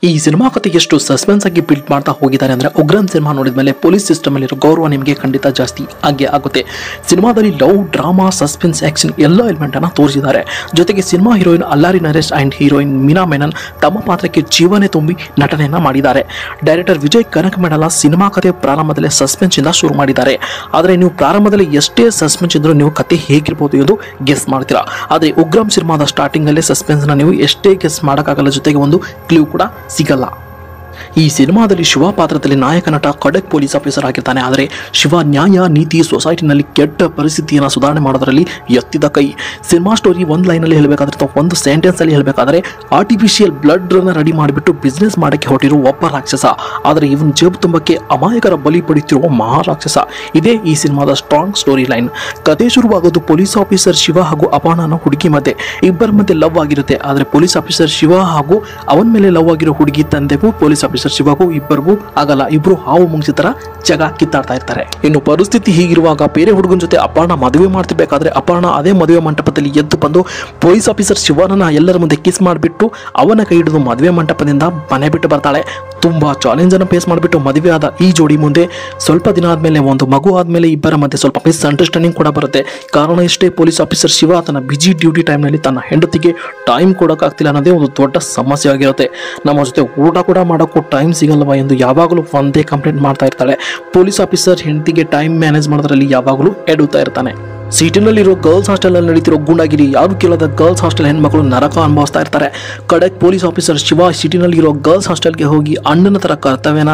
ಈ ಸಿನಿಮಾ ಕಥೆ ಎಷ್ಟು ಸಸ್ಪೆನ್ಸ್ ಆಗಿ ಬಿಲ್ಡ್ ಮಾಡ್ತಾ ಹೋಗಿದ್ದಾರೆ ಅಂದ್ರೆ ಉಗ್ರನ್ ಸಿನಿಮಾ ನೋಡಿದ ಮೇಲೆ ಪೊಲೀಸ್ ಸಿಸ್ಟಮ್ ಅಲ್ಲಿರೋ ಗೌರವ ನಿಮಗೆ ಖಂಡಿತ ಜಾಸ್ತಿ ಆಗೇ ಆಗುತ್ತೆ. ಸಿನಿಮಾದಲ್ಲಿ ಲವ್, ಡ್ರಾಮಾ, ಸಸ್ಪೆನ್ಸ್, ಆಕ್ಷನ್ ಎಲ್ಲ ಎಲಿಮೆಂಟ್ ಅನ್ನ ತೋರಿಸಿದ್ದಾರೆ. ಜೊತೆಗೆ ಸಿನಿಮಾ heroine Allari Naresh and heroine Meena Menon ತಮ್ಮ ಪಾತ್ರಕ್ಕೆ ಜೀವನೇ ತುಂಬಿ ನಟನೆಯನ್ನ ಮಾಡಿದ್ದಾರೆ. ಡೈರೆಕ್ಟರ್ ವಿಜಯ್ ಕನಕಮೆಡಲ ಸಿನಿಮಾ ಕಥೆ ಪ್ರಾರಂಭದಲ್ಲೇ ಸಸ್ಪೆನ್ಸ್ ಇಂದ ಶುರು ಮಾಡಿದ್ದಾರೆ. ಆದರೆ ನೀವು ಪ್ರಾರಂಭದಲ್ಲಿ ಎಷ್ಟೇ ಸಸ್ಪೆನ್ಸ್ ಇದ್ರೂ ನೀವು ಕಥೆ ಹೇಗಿರ್ಬೋದು ಎಂದು ಗೆಸ್ ಮಾಡ್ತೀರಾ. ಆದರೆ ಉಗ್ರಂ ಸಿನಿಮಾದ ಸ್ಟಾರ್ಟಿಂಗ್ ಅಲ್ಲೇ ಸಸ್ಪೆನ್ಸ್ ನ ನೀವು ಎಷ್ಟೇ ಗೆಸ್ ಮಾಡೋಕ್ಕಾಗಲ್ಲ. ಜೊತೆಗೆ ಒಂದು ಕ್ಲೂ ಕೂಡ ಸಿಗಲ್ಲ. ಈ ಸಿನಿಮಾದಲ್ಲಿ ಶಿವ ಪಾತ್ರದಲ್ಲಿ ನಾಯಕ ನಟ ಖಡಕ್ ಪೊಲೀಸ್ ಆಫೀಸರ್ ಆಗಿರ್ತಾನೆ. ಆದರೆ ಶಿವ ನ್ಯಾಯ, ನೀತಿ, ಸೊಸೈಟಿನಲ್ಲಿ ಕೆಟ್ಟ ಪರಿಸ್ಥಿತಿಯನ್ನು ಸುಧಾರಣೆ ಮಾಡೋದರಲ್ಲಿ ಎತ್ತಿದ ಕೈ. ಸಿನಿಮಾ ಸ್ಟೋರಿ ಒಂದು ಲೈನಲ್ಲಿ ಹೇಳಬೇಕಾದ್ರೆ ಅಥವಾ ಒಂದು ಸೆಂಟೆನ್ಸ್ ಅಲ್ಲಿ ಹೇಳಬೇಕಾದ್ರೆ ಆರ್ಟಿಫಿಷಿಯಲ್ ಬ್ಲಡ್ ಅನ್ನು ರೆಡಿ ಮಾಡಿಬಿಟ್ಟು ಬಿಸ್ನೆಸ್ ಮಾಡಕ್ಕೆ ಹೊರಟಿರುವ ಒಬ್ಬ ರಾಕ್ಷಸ. ಆದರೆ ಇವನ್ ಜೇಬು ತುಂಬಕ್ಕೆ ಅಮಾಯಕರ ಬಲಿ ಪಡೆಯುತ್ತಿರುವ ಮಹಾರಾಕ್ಷಸ. ಇದೇ ಈ ಸಿನಿಮಾದ ಸ್ಟ್ರಾಂಗ್ ಸ್ಟೋರಿ ಲೈನ್. ಕಥೆ ಶುರುವಾಗೋದು ಪೊಲೀಸ್ ಆಫೀಸರ್ ಶಿವ ಹಾಗೂ ಅಪರ್ಣ ಅನ್ನೋ ಹುಡುಗಿ ಮಧ್ಯೆ. ಇಬ್ಬರ ಮಧ್ಯೆ ಲವ್ ಆಗಿರುತ್ತೆ. ಆದರೆ ಪೊಲೀಸ್ ಆಫೀಸರ್ ಶಿವ ಹಾಗೂ ಅವನ ಮೇಲೆ ಲವ್ ಆಗಿರೋ ಹುಡುಗಿ ತಂದೆಗೂ ಪೊಲೀಸ್ ಆಫೀಸರ್ ಶಿವಗೂ ಇಬ್ಬರಿಗೂ ಆಗಲ್ಲ. ಇಬ್ರು ಹಾವು ಮುಂಗ್ಸಿ ತರ ಜಗ ಕಿತ್ತಾಡ್ತಾ ಇರ್ತಾರೆ. ಇನ್ನು ಪರಿಸ್ಥಿತಿ ಹೀಗಿರುವಾಗ ಬೇರೆ ಹುಡುಗನ ಜೊತೆ ಅಪರ್ಣ ಮದುವೆ ಮಾಡ್ತಿರ್ಬೇಕಾದ್ರೆ ಅಪರ್ಣ ಅದೇ ಮದುವೆ ಮಂಟಪದಲ್ಲಿ ಎದ್ದು ಬಂದು ಪೊಲೀಸ್ ಆಫೀಸರ್ ಶಿವನನ್ನ ಎಲ್ಲರ ಮುಂದೆ ಕಿಸ್ ಮಾಡಿಬಿಟ್ಟು ಅವನ ಕೈ ಹಿಡಿದು ಮದುವೆ ಮಂಟಪದಿಂದ ಮನೆ ಬಿಟ್ಟು ಬರ್ತಾಳೆ. ತುಂಬಾ ಚಾಲೆಂಜ್ ಅನ್ನು ಫೇಸ್ ಮಾಡಿಬಿಟ್ಟು ಮದುವೆ ಆದ ಈ ಜೋಡಿ ಮುಂದೆ ಸ್ವಲ್ಪ ದಿನ ಆದ್ಮೇಲೆ ಒಂದು ಮಗು ಆದ್ಮೇಲೆ ಇಬ್ಬರ ಮಧ್ಯೆ ಸ್ವಲ್ಪ ಮಿಸ್ ಅಂಡರ್ಸ್ಟ್ಯಾಂಡಿಂಗ್ ಕೂಡ ಬರುತ್ತೆ. ಕಾರಣ ಇಷ್ಟೇ, ಪೊಲೀಸ್ ಆಫೀಸರ್ ಶಿವ ತನ್ನ ಬಿಜಿ ಡ್ಯೂಟಿ ಟೈಮ್ನಲ್ಲಿ ತನ್ನ ಹೆಂಡತಿಗೆ ಟೈಮ್ ಕೊಡೋಕ್ಕಾಗ್ತಿಲ್ಲ ಅನ್ನೋದೇ ಒಂದು ದೊಡ್ಡ ಸಮಸ್ಯೆ ಆಗಿರುತ್ತೆ. ನಮ್ಮ ಜೊತೆ ಊಟ ಕೂಡ ಮಾಡೋಕ್ಕೂ ಟೈಮ್ ಸಿಗಲ್ವಾ ಎಂದು ಯಾವಾಗಲೂ ಒಂದೇ ಕಂಪ್ಲೇಂಟ್ ಮಾಡ್ತಾ ಇರ್ತಾಳೆ. ಪೊಲೀಸ್ ಆಫೀಸರ್ ಹೆಂಡತಿಗೆ ಟೈಮ್ ಮ್ಯಾನೇಜ್ ಮಾಡೋದ್ರಲ್ಲಿ ಯಾವಾಗಲೂ ಎಡುತ್ತಾ ಇರ್ತಾನೆ. ಸಿಟಿನಲ್ಲಿರೋ ಗರ್ಲ್ಸ್ ಹಾಸ್ಟೆಲ್ ಅಲ್ಲಿ ನಡೀತಿರೋ ಗುಂಡಾಗಿರಿ ಯಾರು ಕೇಳದ ಗರ್ಲ್ಸ್ ಹಾಸ್ಟೆಲ್ ಹೆಣ್ಮಕ್ಳು ನರಕ ಅನುಭವಿಸ್ತಾ ಇರ್ತಾರೆ. ಕಡೆಕ್ ಪೊಲೀಸ್ ಆಫೀಸರ್ ಶಿವ ಸಿಟಿನಲ್ಲಿರೋ ಗರ್ಲ್ಸ್ ಹಾಸ್ಟೆಲ್ಗೆ ಹೋಗಿ ಅಣ್ಣನ ತರ ಕರ್ತವ್ಯನ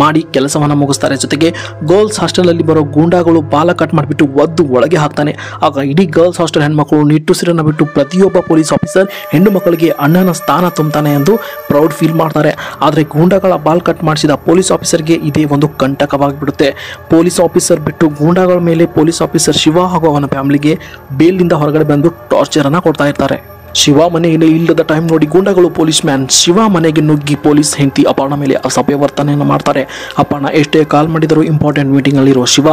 ಮಾಡಿ ಕೆಲಸವನ್ನ ಮುಗಿಸ್ತಾರೆ. ಜೊತೆಗೆ ಗರ್ಲ್ಸ್ ಹಾಸ್ಟೆಲ್ ಅಲ್ಲಿ ಬರೋ ಗೂಂಡಾಗಳು ಬಾಲ ಕಟ್ ಮಾಡಿಬಿಟ್ಟು ಒದ್ದು ಒಳಗೆ ಹಾಕ್ತಾನೆ. ಆಗ ಇಡೀ ಗರ್ಲ್ಸ್ ಹಾಸ್ಟೆಲ್ ಹೆಣ್ಮಕ್ಳು ನಿಟ್ಟುಸಿರನ್ನ ಬಿಟ್ಟು ಪ್ರತಿಯೊಬ್ಬ ಪೊಲೀಸ್ ಆಫೀಸರ್ ಹೆಣ್ಣು ಮಕ್ಕಳಿಗೆ ಅಣ್ಣನ ಸ್ಥಾನ ತುಂಬುತ್ತಾನೆ ಎಂದು ಪ್ರೌಡ್ ಫೀಲ್ ಮಾಡ್ತಾರೆ. ಆದರೆ ಗೂಂಡಾಗಳ ಬಾಲ್ ಕಟ್ ಮಾಡಿಸಿದ ಪೊಲೀಸ್ ಆಫೀಸರ್ಗೆ ಇದೇ ಒಂದು ಕಂಟಕವಾಗಿಬಿಡುತ್ತೆ. ಪೊಲೀಸ್ ಆಫೀಸರ್ ಬಿಟ್ಟು ಗೂಂಡಾಗಳ ಮೇಲೆ ಪೊಲೀಸ್ ಆಫೀಸರ್ ಶಿವ ಹಾಗೂ ಅವನ ಫ್ಯಾಮಿಲಿಗೆ ಬೇಲ್ನಿಂದ ಹೊರಗಡೆ ಬಂದು ಟಾರ್ಚರ್ ಅನ್ನ ಕೊಡ್ತಾ ಇರ್ತಾರೆ. ಶಿವ ಮನೆಯಲ್ಲಿ ಇಲ್ಲದ ಟೈಮ್ ನೋಡಿ ಗೂಂಡಾಗಳು ಪೊಲೀಸ್ ಮ್ಯಾನ್ ಶಿವ ಮನೆಗೆ ನುಗ್ಗಿ ಪೊಲೀಸ್ ಹೆಂಡತಿ ಅಪರ್ಣ ಮೇಲೆ ಅಸಭ್ಯ ವರ್ತನೆಯನ್ನು ಮಾಡ್ತಾರೆ. ಅಪರ್ಣ ಎಷ್ಟೇ ಕಾಲ್ ಮಾಡಿದರೂ ಇಂಪಾರ್ಟೆಂಟ್ ಮೀಟಿಂಗ್ ಅಲ್ಲಿರೋ ಶಿವ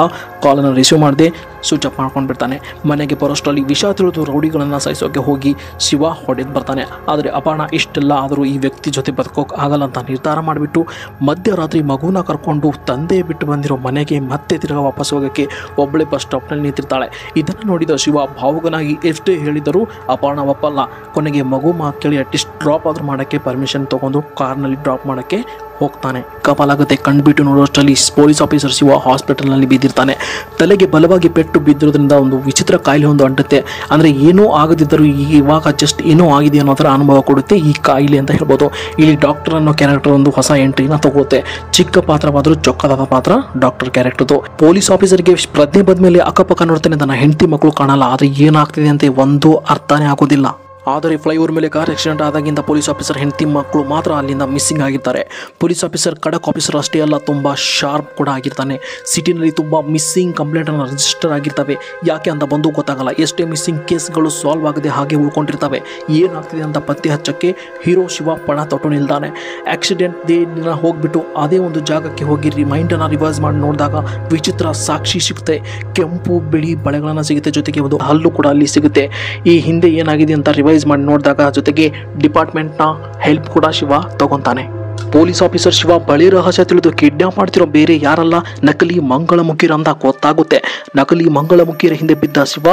ಕಾಲನ್ನು ರಿಸೀವ್ ಮಾಡದೆ ಸ್ವಿಚ್ ಆಫ್ ಮಾಡ್ಕೊಂಡು ಬಿಡ್ತಾನೆ. ಮನೆಗೆ ಬರೋಷ್ಟರಲ್ಲಿ ವಿಷ ತಿಳಿದು ರೌಡಿಗಳನ್ನು ಸಾಯಿಸೋಕೆ ಹೋಗಿ ಶಿವ ಹೊಡೆದು ಬರ್ತಾನೆ. ಆದರೆ ಅಪರ್ಣ ಇಷ್ಟೆಲ್ಲ ಆದರೂ ಈ ವ್ಯಕ್ತಿ ಜೊತೆ ಬದುಕೋಕೆ ಆಗಲ್ಲ ಅಂತ ನಿರ್ಧಾರ ಮಾಡಿಬಿಟ್ಟು ಮಧ್ಯರಾತ್ರಿ ಮಗುನ ಕರ್ಕೊಂಡು ತಂದೆ ಬಿಟ್ಟು ಬಂದಿರೋ ಮನೆಗೆ ಮತ್ತೆ ತಿರುಗಾ ವಾಪಸ್ ಹೋಗೋಕ್ಕೆ ಒಬ್ಬಳೆ ಬಸ್ ಸ್ಟಾಪ್ನಲ್ಲಿ ನಿಂತಿರ್ತಾಳೆ. ಇದನ್ನು ನೋಡಿದ ಶಿವ ಭಾವುಕನಾಗಿ ಎಷ್ಟೇ ಹೇಳಿದರೂ ಅಪರ್ಣ ಒಪ್ಪಲ್ಲ. ಕೊನೆಗೆ ಮಗು ಮಾತು ಕೇಳಿ ಅಟ್ಲೀಸ್ಟ್ ಡ್ರಾಪ್ ಆದ್ರೂ ಮಾಡೋಕ್ಕೆ ಪರ್ಮಿಷನ್ ತಗೊಂಡು ಕಾರ್ನಲ್ಲಿ ಡ್ರಾಪ್ ಮಾಡೋಕ್ಕೆ ಹೋಗ್ತಾನೆ. ಕಪಾಲಾಗುತ್ತೆ. ಕಣ್ಬಿಟ್ಟು ನೋಡೋಷ್ಟರಲ್ಲಿ ಪೊಲೀಸ್ ಆಫೀಸರ್ ಶಿವ ಹಾಸ್ಪಿಟಲ್ನಲ್ಲಿ ಬಿದ್ದಿರ್ತಾನೆ. ತಲೆಗೆ ಬಲವಾಗಿ ಪೆಟ್ಟು ಬಿದ್ದಿರೋದ್ರಿಂದ ಒಂದು ವಿಚಿತ್ರ ಕಾಯಿಲೆ ಒಂದು ಅಂಟುತ್ತೆ. ಅಂದರೆ ಏನೂ ಆಗದಿದ್ದರೂ ಇವಾಗ ಜಸ್ಟ್ ಏನೋ ಆಗಿದೆ ಅನ್ನೋ ಥರ ಅನುಭವ ಕೊಡುತ್ತೆ ಈ ಕಾಯಿಲೆ ಅಂತ ಹೇಳ್ಬೋದು. ಇಲ್ಲಿ ಡಾಕ್ಟರ್ ಅನ್ನೋ ಕ್ಯಾರೆಕ್ಟರ್ ಒಂದು ಹೊಸ ಎಂಟ್ರಿನ ತಗೋತೆ. ಚಿಕ್ಕ ಪಾತ್ರವಾದರೂ ಚೊಕ್ಕದಾದ ಪಾತ್ರ ಡಾಕ್ಟರ್ ಕ್ಯಾರೆಕ್ಟರ್ದು. ಪೊಲೀಸ್ ಆಫೀಸರ್ಗೆ ಪ್ರಜ್ಞೆ ಬಂದ್ಮೇಲೆ ಅಕ್ಕಪಕ್ಕ ನೋಡ್ತಾನೆ, ತನ್ನ ಹೆಂಡತಿ ಮಕ್ಕಳು ಕಾಣಲ್ಲ. ಆದರೆ ಏನಾಗ್ತಿದೆ ಅಂತ ಒಂದು ಅರ್ಥನೇ ಆಗೋದಿಲ್ಲ. ಆದರೆ ಫ್ಲೈಓವರ್ ಮೇಲೆ ಕಾರ್ ಆಕ್ಸಿಡೆಂಟ್ ಆದಾಗಿಂದ ಪೊಲೀಸ್ ಆಫೀಸರ್ ಹೆಂಡತಿ ಮಕ್ಕಳು ಮಾತ್ರ ಅಲ್ಲಿಂದ ಮಿಸ್ಸಿಂಗ್ ಆಗಿರ್ತಾರೆ. ಪೊಲೀಸ್ ಆಫೀಸರ್ ಖಡಕ್ ಆಫೀಸರ್ ಅಷ್ಟೇ ಅಲ್ಲ, ತುಂಬ ಶಾರ್ಪ್ ಕೂಡ ಆಗಿರ್ತಾನೆ. ಸಿಟಿನಲ್ಲಿ ತುಂಬ ಮಿಸ್ಸಿಂಗ್ ಕಂಪ್ಲೇಂಟನ್ನು ರಿಜಿಸ್ಟರ್ ಆಗಿರ್ತವೆ. ಯಾಕೆ ಅಂತ ಬಂದು ಗೊತ್ತಾಗಲ್ಲ. ಎಷ್ಟೇ ಮಿಸ್ಸಿಂಗ್ ಕೇಸ್ಗಳು ಸಾಲ್ವ್ ಆಗದೆ ಹಾಗೆ ಉಳ್ಕೊಂಡಿರ್ತವೆ. ಏನಾಗ್ತಿದೆ ಅಂತ ಪತ್ತೆ ಹಚ್ಚಕ್ಕೆ ಹೀರೋ ಶಿವ ಪಣ ತೊಟ್ಟು ನಿಲ್ತಾನೆ. ಆಕ್ಸಿಡೆಂಟ್ ದಿನ ಹೋಗ್ಬಿಟ್ಟು ಅದೇ ಒಂದು ಜಾಗಕ್ಕೆ ಹೋಗಿ ಮೈಂಡನ್ನು ರಿವೈಸ್ ಮಾಡಿ ನೋಡಿದಾಗ ವಿಚಿತ್ರ ಸಾಕ್ಷಿ ಸಿಗುತ್ತೆ. ಕೆಂಪು ಬಿಳಿ ಬಳೆಗಳನ್ನು ಸಿಗುತ್ತೆ. ಜೊತೆಗೆ ಒಂದು ಹಲ್ಲು ಕೂಡ ಅಲ್ಲಿ ಸಿಗುತ್ತೆ. ಈ ಹಿಂದೆ ಏನಾಗಿದೆ ಅಂತ ರಿವೈಸ್ ಮಾಡಿ ನೋಡಿದಾಗ ಜೊತೆಗೆ ಡಿಪಾರ್ಟ್ಮೆಂಟ್ನ ಹೆಲ್ಪ್ ಕೂಡ ಶಿವ ತಗೊಂತಾನೆ. ಪೊಲೀಸ್ ಆಫೀಸರ್ ಶಿವ ಬಳಿ ರಹಸ್ಯ ತಿಳಿದು ಕಿಡ್ನಾಪ್ ಮಾಡ್ತಿರೋ ಬೇರೆ ಯಾರಲ್ಲ, ನಕಲಿ ಮಂಗಳಮುಖಿಯರು ಅಂತ ಗೊತ್ತಾಗುತ್ತೆ. ನಕಲಿ ಮಂಗಳಮುಖಿಯರ ಹಿಂದೆ ಬಿದ್ದ ಶಿವ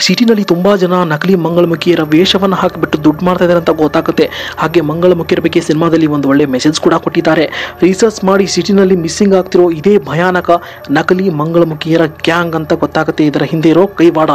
ಸಿಟಿನಲ್ಲಿ ತುಂಬ ಜನ ನಕಲಿ ಮಂಗಳಮುಖಿಯರ ವೇಷವನ್ನು ಹಾಕಿಬಿಟ್ಟು ದುಡ್ಡು ಮಾಡ್ತಾ ಇದ್ದಾರೆ ಅಂತ ಗೊತ್ತಾಗುತ್ತೆ. ಹಾಗೆ ಮಂಗಳಮುಖಿಯರ ಬಗ್ಗೆ ಸಿನಿಮಾದಲ್ಲಿ ಒಂದು ಒಳ್ಳೆ ಮೆಸೇಜ್ ಕೂಡ ಕೊಟ್ಟಿದ್ದಾರೆ. ರಿಸರ್ಚ್ ಮಾಡಿ ಸಿಟಿನಲ್ಲಿ ಮಿಸ್ಸಿಂಗ್ ಆಗ್ತಿರೋ ಇದೇ ಭಯಾನಕ ನಕಲಿ ಮಂಗಳಮುಖಿಯರ ಗ್ಯಾಂಗ್ ಅಂತ ಗೊತ್ತಾಗುತ್ತೆ. ಇದರ ಹಿಂದೆ ಇರೋ ಕೈವಾಡ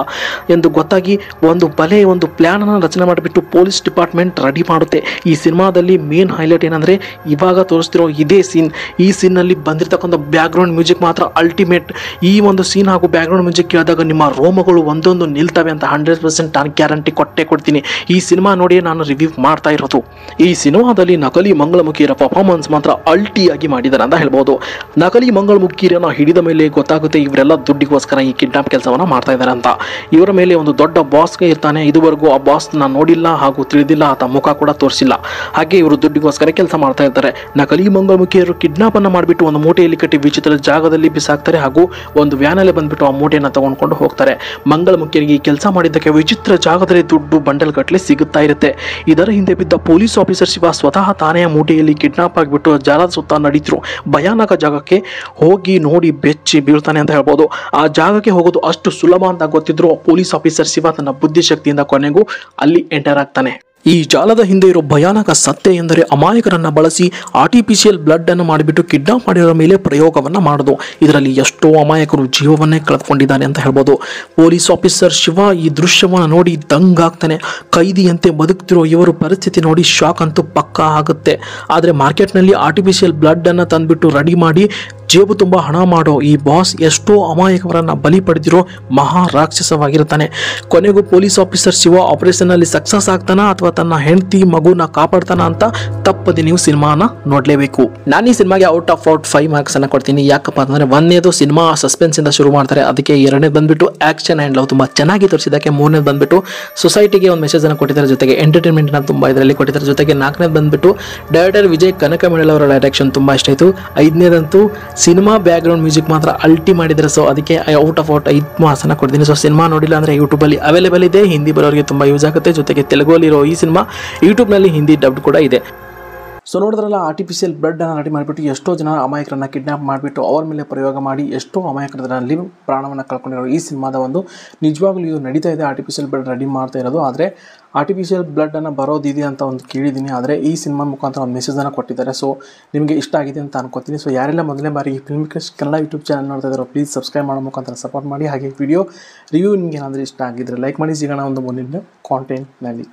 ಎಂದು ಗೊತ್ತಾಗಿ ಒಂದು ಪ್ಲ್ಯಾನ್ ಅನ್ನು ರಚನೆ ಮಾಡಿಬಿಟ್ಟು ಪೊಲೀಸ್ ಡಿಪಾರ್ಟ್ಮೆಂಟ್ ರೆಡಿ ಮಾಡುತ್ತೆ. ಈ ಸಿನಿಮಾದಲ್ಲಿ ಮೇನ್ ಹೈಲೈಟ್ ಏನಂದರೆ ಇವಾಗ ತೋರಿಸ್ತಿರೋ ಇದೇ ಸೀನ್. ಈ ಸೀನ್ನಲ್ಲಿ ಬಂದಿರತಕ್ಕಂಥ ಬ್ಯಾಕ್ಗ್ರೌಂಡ್ ಮ್ಯೂಸಿಕ್ ಮಾತ್ರ ಅಲ್ಟಿಮೇಟ್. ಈ ಒಂದು ಸೀನ್ ಹಾಗೂ ಬ್ಯಾಕ್ಗ್ರೌಂಡ್ ಮ್ಯೂಸಿಕ್ ಕೇಳಿದಾಗ ನಿಮ್ಮ ರೋಮಗಳು ಒಂದೊಂದು ನಿಲ್ತವೆ ಅಂತ 100% ನಾನು ಗ್ಯಾರಂಟಿ ಕೊಡ್ತೀನಿ. ಈ ಸಿನಿಮಾ ನೋಡಿ ನಾನು ರಿವ್ಯೂ ಮಾಡ್ತಾ ಇರೋದು. ಈ ಸಿನಿಮಾದಲ್ಲಿ ನಕಲಿ ಮಂಗಳಮುಖಿಯರ ಪರ್ಫಾರ್ಮೆನ್ಸ್ ಮಾತ್ರ ಅಲ್ಟಿಯಾಗಿ ಮಾಡಿದ್ದಾರೆ ಅಂತ ಹೇಳ್ಬೋದು. ನಕಲಿ ಮಂಗಳಮುಖಿಯರನ್ನ ಹಿಡಿದ ಮೇಲೆ ಗೊತ್ತಾಗುತ್ತೆ ಇವರೆಲ್ಲ ದುಡ್ಡಿಗೋಸ್ಕರ ಈ ಕಿಡ್ನಾಪ್ ಕೆಲಸವನ್ನ ಮಾಡ್ತಾ ಇದ್ದಾರೆ ಅಂತ. ಇವರ ಮೇಲೆ ಒಂದು ದೊಡ್ಡ ಬಾಸ್ಗೆ ಇರ್ತಾನೆ. ಇದುವರೆಗೂ ಆ ಬಾಸ್ ನಾನು ನೋಡಿಲ್ಲ ಹಾಗೂ ತಿಳಿದಿಲ್ಲ, ಆತ ಮುಖ ಕೂಡ ತೋರಿಸಿಲ್ಲ. ಹಾಗೆ ಇವರು ದುಡ್ಡಿಗೋಸ್ಕರ ಕೆಲಸ ಮಾಡ್ತಾ ಇರ್ತಾರೆ. ನಕಲಿ ಮಂಗಳಮುಖಿಯರು ಕಿಡ್ನಾಪ್ ಅನ್ನ ಮಾಡಿಬಿಟ್ಟು ಒಂದು ಮೂಟೆಯಲ್ಲಿ ಕಟ್ಟಿ ವಿಚಿತ್ರ ಜಾಗದಲ್ಲಿ ಬಿಸಾಕ್ತಾರೆ ಹಾಗೂ ಒಂದು ವ್ಯಾನಲ್ಲಿ ಬಂದ್ಬಿಟ್ಟು ಆ ಮೂಟೆಯನ್ನು ತಗೊಂಡ್ಕೊಂಡು ಹೋಗ್ತಾರೆ. ಮಂಗಳಮುಖಿಯರಿಗೆ ಕೆಲಸ ಮಾಡಿದ್ದಕ್ಕೆ ವಿಚಿತ್ರ ಜಾಗದಲ್ಲಿ ದುಡ್ಡು ಬಂಡಲ್ ಗಟ್ಟಲೆ ಸಿಗುತ್ತಾ ಇರುತ್ತೆ. ಇದರ ಹಿಂದೆ ಬಿದ್ದ ಪೊಲೀಸ್ ಆಫೀಸರ್ ಶಿವ ಸ್ವತಃ ತಾನೆಯ ಮೂಟೆಯಲ್ಲಿ ಕಿಡ್ನಾಪ್ ಆಗಿಬಿಟ್ಟು ಜಾಲದ ಸುತ್ತ ನಡೀತಿರೋ ಭಯಾನಕ ಜಾಗಕ್ಕೆ ಹೋಗಿ ನೋಡಿ ಬೆಚ್ಚಿ ಬೀಳ್ತಾನೆ ಅಂತ ಹೇಳ್ಬೋದು. ಆ ಜಾಗಕ್ಕೆ ಹೋಗೋದು ಅಷ್ಟು ಸುಲಭ ಅಂತ ಗೊತ್ತಿದ್ರು ಪೊಲೀಸ್ ಆಫೀಸರ್ ಶಿವ ತನ್ನ ಬುದ್ಧಿಶಕ್ತಿಯಿಂದ ಕೊನೆಗೂ ಅಲ್ಲಿ ಎಂಟರ್ ಆಗ್ತಾನೆ. ಈ ಜಾಲದ ಹಿಂದೆ ಇರೋ ಭಯಾನಕ ಸತ್ಯ ಎಂದರೆ ಅಮಾಯಕರನ್ನ ಬಳಸಿ ಆರ್ಟಿಫಿಷಿಯಲ್ ಬ್ಲಡ್ ಅನ್ನು ಮಾಡಿಬಿಟ್ಟು ಕಿಡ್ನಾಪ್ ಮಾಡಿರೋ ಮೇಲೆ ಪ್ರಯೋಗವನ್ನ ಮಾಡೋದು. ಇದರಲ್ಲಿ ಎಷ್ಟೋ ಅಮಾಯಕರು ಜೀವವನ್ನೇ ಕಳೆದುಕೊಂಡಿದ್ದಾನೆ ಅಂತ ಹೇಳ್ಬೋದು. ಪೊಲೀಸ್ ಆಫೀಸರ್ ಶಿವ ಈ ದೃಶ್ಯವನ್ನು ನೋಡಿ ದಂಗಾಗ್ತಾನೆ. ಕೈದಿಯಂತೆ ಬದುಕ್ತಿರೋ ಇವರು ಪರಿಸ್ಥಿತಿ ನೋಡಿ ಶಾಕ್ ಅಂತೂ ಪಕ್ಕಾ ಆಗುತ್ತೆ. ಆದರೆ ಮಾರ್ಕೆಟ್ನಲ್ಲಿ ಆರ್ಟಿಫಿಷಿಯಲ್ ಬ್ಲಡ್ ಅನ್ನು ತಂದ್ಬಿಟ್ಟು ರೆಡಿ ಮಾಡಿ ಜೇಬು ತುಂಬ ಹಣ ಮಾಡೋ ಈ ಬಾಸ್ ಎಷ್ಟೋ ಅಮಾಯಕರನ್ನ ಬಲಿ ಪಡೆದಿರೋ ಮಹಾ ರಾಕ್ಷಸವಾಗಿರ್ತಾನೆ. ಕೊನೆಗೂ ಪೊಲೀಸ್ ಆಫೀಸರ್ ಶಿವ ಆಪರೇಷನ್ ಅಲ್ಲಿ ಸಕ್ಸಸ್ ಆಗ್ತಾನ ಅಥವಾ ತನ್ನ ಹೆಂಡತಿ ಮಗುನ ಕಾಪಾಡ್ತಾನ ಅಂತ ತಪ್ಪದೆ ನೀವು ಸಿನಿಮಾನ ನೋಡ್ಲೇಬೇಕು. ನಾನು ಈ ಸಿನಿಮಾಗೆ ಔಟ್ ಆಫ್ 5 ಮಾರ್ಕ್ಸ್ ಅನ್ನ ಕೊಡ್ತೀನಿ. ಯಾಕಪ್ಪ ಅಂತಂದ್ರೆ ಒಂದನೇದು ಸಿನಿಮಾ ಸಸ್ಪೆನ್ಸ್ ಇಂದ ಶುರು ಮಾಡ್ತಾರೆ, ಅದಕ್ಕೆ ಎರಡನೇದು ಬಂದ್ಬಿಟ್ಟು ಆಕ್ಷನ್ ಅಂಡ್ ಲವ್ ತುಂಬಾ ಚೆನ್ನಾಗಿ ತೋರಿಸಿದಕ್ಕೆ, ಮೂರನೇದು ಬಂದ್ಬಿಟ್ಟು ಸೊಸೈಟಿಗೆ ಒಂದು ಮೆಸೇಜ್ ಅನ್ನು ಕೊಟ್ಟಿದ್ದಾರೆ, ಜೊತೆಗೆ ಎಂಟರ್ಟೈನ್ಮೆಂಟ್ ನ ತುಂಬಾ ಇದರಲ್ಲಿ ಕೊಟ್ಟಿದ್ದಾರೆ, ಜೊತೆಗೆ ನಾಲ್ಕನೇದು ಬಂದ್ಬಿಟ್ಟು ಡೈರೆಕ್ಟರ್ ವಿಜಯ್ ಕನಕಮಂಡಲ್ ಅವರ ಡೈರೆಕ್ಷನ್ ತುಂಬಾ ಇಷ್ಟ ಆಯಿತು. ಐದನೇದಂತೂ ಸಿನಿಮಾ ಬ್ಯಾಕ್ ಗ್ರೌಂಡ್ ಮ್ಯೂಸಿಕ್ ಮಾತ್ರ ಅಲ್ಟಿ ಮಾಡಿದ್ದಾರೆ. ಸೊ ಅದಕ್ಕೆ ಔಟ್ ಆಫ್ 5 ಮಾರ್ಕ್ಸ್ ಅನ್ನ ಕೊಡ್ತೀನಿ. ಸೊ ಸಿನಿಮಾ ನೋಡಿಲ್ಲ ಅಂದ್ರೆ ಯೂಟ್ಯೂಬ್ ಅಲ್ಲಿ ಅವೈಲೇಬಲ್ ಇದೆ, ಹಿಂದಿ ಬರೋರಿಗೆ ತುಂಬಾ ಯೂಸ್ ಆಗುತ್ತೆ. ಜೊತೆಗೆ ತೆಲುಗಲ್ಲಿ ಇರೋ ಈ ಸಿನಿಮಾ ಯೂಟ್ಯೂಬ್ ನಲ್ಲಿ ಹಿಂದಿ ಡಬ್ಡ್ ಕೂಡ ಇದೆ. ಸೊ ನೋಡಿದ್ರಲ್ಲ, ಆರ್ಟಿಫಿಷಿಯಲ್ ಬ್ಲಡ್ ಅನ್ನು ರೆಡಿ ಮಾಡಿಬಿಟ್ಟು ಎಷ್ಟೋ ಜನ ಅಮಾಯಕರನ್ನ ಕಿಡ್ನಾಪ್ ಮಾಡಿಬಿಟ್ಟು ಅವ್ರ ಮೇಲೆ ಪ್ರಯೋಗ ಮಾಡಿ ಎಷ್ಟೋ ಅಮಾಯಕರಲ್ಲಿ ಪ್ರಾಣವನ್ನು ಕಳ್ಕೊಂಡಿರೋ ಈ ಸಿನಿಮಾದ ಒಂದು ನಿಜವಾಗ್ಲೂ ಇದು ನಡೀತಾ ಇದೆ. ಆರ್ಟಿಫಿಷಿಯಲ್ ಬ್ಲಡ್ ರೆಡಿ ಮಾಡ್ತಾ ಇರೋದು, ಆದರೆ ಆರ್ಟಿಫಿಷಿಯಲ್ ಬ್ಲಡ್ಡನ್ನು ಬರೋದಿದೆ ಅಂತ ಒಂದು ಕೇಳಿದ್ದೀನಿ. ಆದರೆ ಈ ಸಿನಿಮಾ ಮುಖಾಂತರ ಒಂದು ಮೆಸೇಜನ್ನು ಕೊಟ್ಟಿದ್ದಾರೆ. ಸೊ ನಿಮಗೆ ಇಷ್ಟ ಆಗಿದೆ ಅಂತ ಅನ್ಕೋತೀನಿ. ಸೊ ಯಾರೆಲ್ಲ ಮೊದಲನೇ ಬಾರಿ ಈ film crush Kannada YouTube channel ನೋಡ್ತಾ ಇದ್ದಾರೋ ಪ್ಲೀಸ್ ಸಬ್ಸ್ಕ್ರೈಬ್ ಮಾಡೋ ಮುಖಾಂತರ ಸಪೋರ್ಟ್ ಮಾಡಿ. ಹಾಗೆ ವಿಡಿಯೋ ರಿವ್ಯೂ ನಿಮಗೆ ಏನಾದರೂ ಇಷ್ಟ ಆಗಿದ್ರೆ ಲೈಕ್ ಮಾಡಿ. ಸಿಗೋಣ ಒಂದು ಮುಂದಿನ ಕಾಂಟೆಂಟ್ನಲ್ಲಿ.